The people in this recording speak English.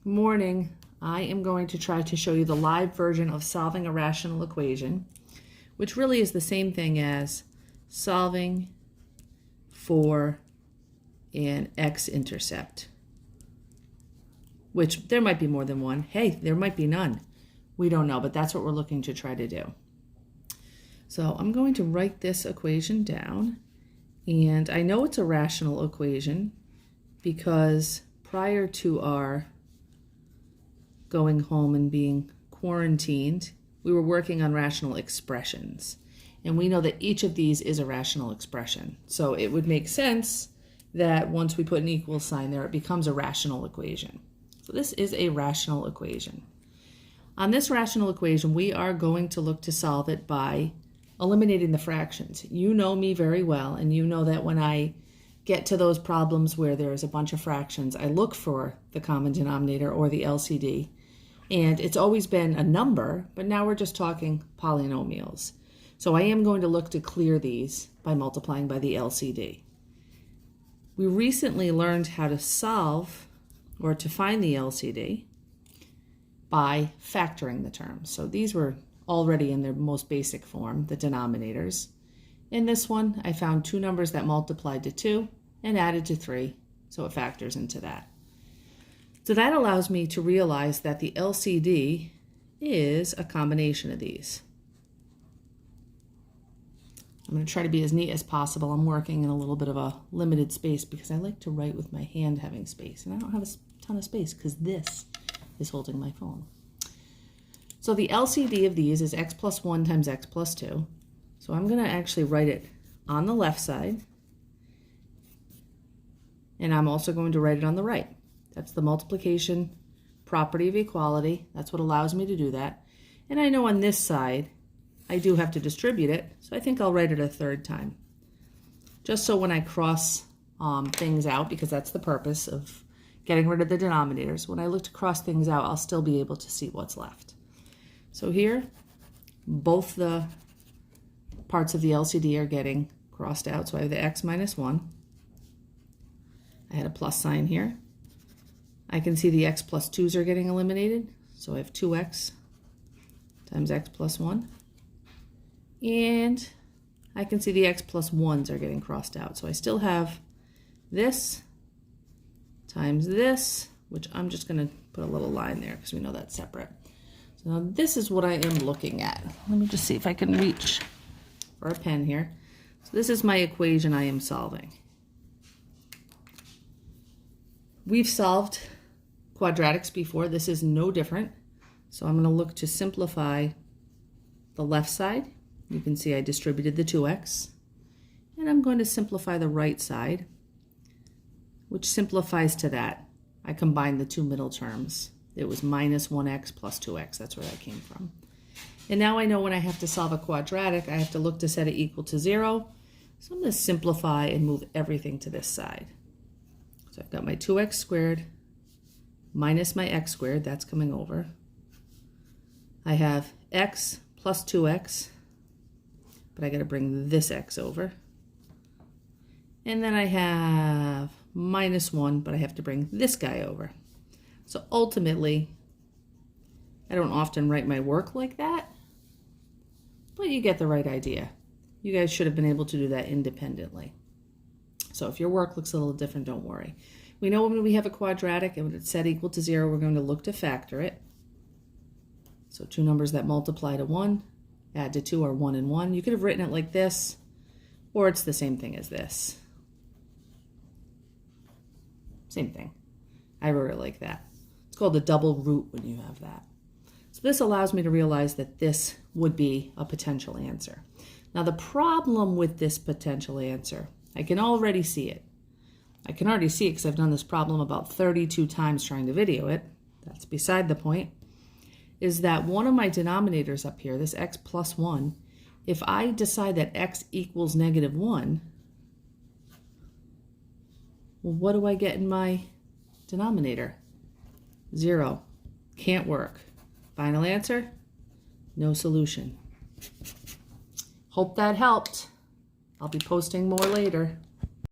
Morning. I am going to try to show you the live version of solving a rational equation, which really is the same thing as solving for an x-intercept, which there might be more than one. Hey, there might be none. We don't know, but that's what we're looking to try to do. So I'm going to write this equation down, and I know it's a rational equation because prior to our going home and being quarantined, we were working on rational expressions. And we know that each of these is a rational expression. So it would make sense that once we put an equal sign there, it becomes a rational equation. So this is a rational equation. On this rational equation, we are going to look to solve it by eliminating the fractions. You know me very well, and you know that when I get to those problems where there's a bunch of fractions, I look for the common denominator or the LCD. And it's always been a number, but now we're just talking polynomials. So I am going to look to clear these by multiplying by the LCD. We recently learned how to solve or to find the LCD by factoring the terms. So these were already in their most basic form, the denominators. In this one, I found two numbers that multiplied to 2 and added to 3, so it factors into that. So that allows me to realize that the LCD is a combination of these. I'm going to try to be as neat as possible. I'm working in a little bit of a limited space because I like to write with my hand having space, and I don't have a ton of space because this is holding my phone. So the LCD of these is x plus 1 times x plus 2. So I'm going to actually write it on the left side, and I'm also going to write it on the right. That's the multiplication property of equality. That's what allows me to do that. And I know on this side, I do have to distribute it, so I think I'll write it a third time. Just so when I cross things out, because that's the purpose of getting rid of the denominators, when I look to cross things out, I'll still be able to see what's left. So here, both the parts of the LCD are getting crossed out, so I have the x minus 1. I had a plus sign here. I can see the x plus 2's are getting eliminated, so I have 2x times x plus 1. And I can see the x plus 1's are getting crossed out, so I still have this times this, which I'm just going to put a little line there because we know that's separate. So now this is what I am looking at. Let me just see if I can reach for a pen here. So this is my equation I am solving. We've solved quadratics before. This is no different. So I'm going to look to simplify the left side. You can see I distributed the 2x. And I'm going to simplify the right side, which simplifies to that. I combined the two middle terms. It was minus 1x plus 2x. That's where that came from. And now I know when I have to solve a quadratic, I have to look to set it equal to 0. So I'm going to simplify and move everything to this side. So I've got my 2x squared minus my x squared. That's coming over. I have x plus 2x, but I got to bring this x over. And then I have minus 1, but I have to bring this guy over. So ultimately, I don't often write my work like that, but you get the right idea. You guys should have been able to do that independently. So if your work looks a little different, don't worry. We know when we have a quadratic and when it's set equal to 0, we're going to look to factor it. So two numbers that multiply to 1, add to 2 are 1 and 1. You could have written it like this, or it's the same thing as this. Same thing. I wrote it like that. It's called a double root when you have that. So this allows me to realize that this would be a potential answer. Now the problem with this potential answer, I can already see it. I can already see it because I've done this problem about 32 times trying to video it. That's beside the point. Is that one of my denominators up here, this x plus 1, if I decide that x equals negative 1, well, what do I get in my denominator? 0. Can't work. Final answer? No solution. Hope that helped. I'll be posting more later.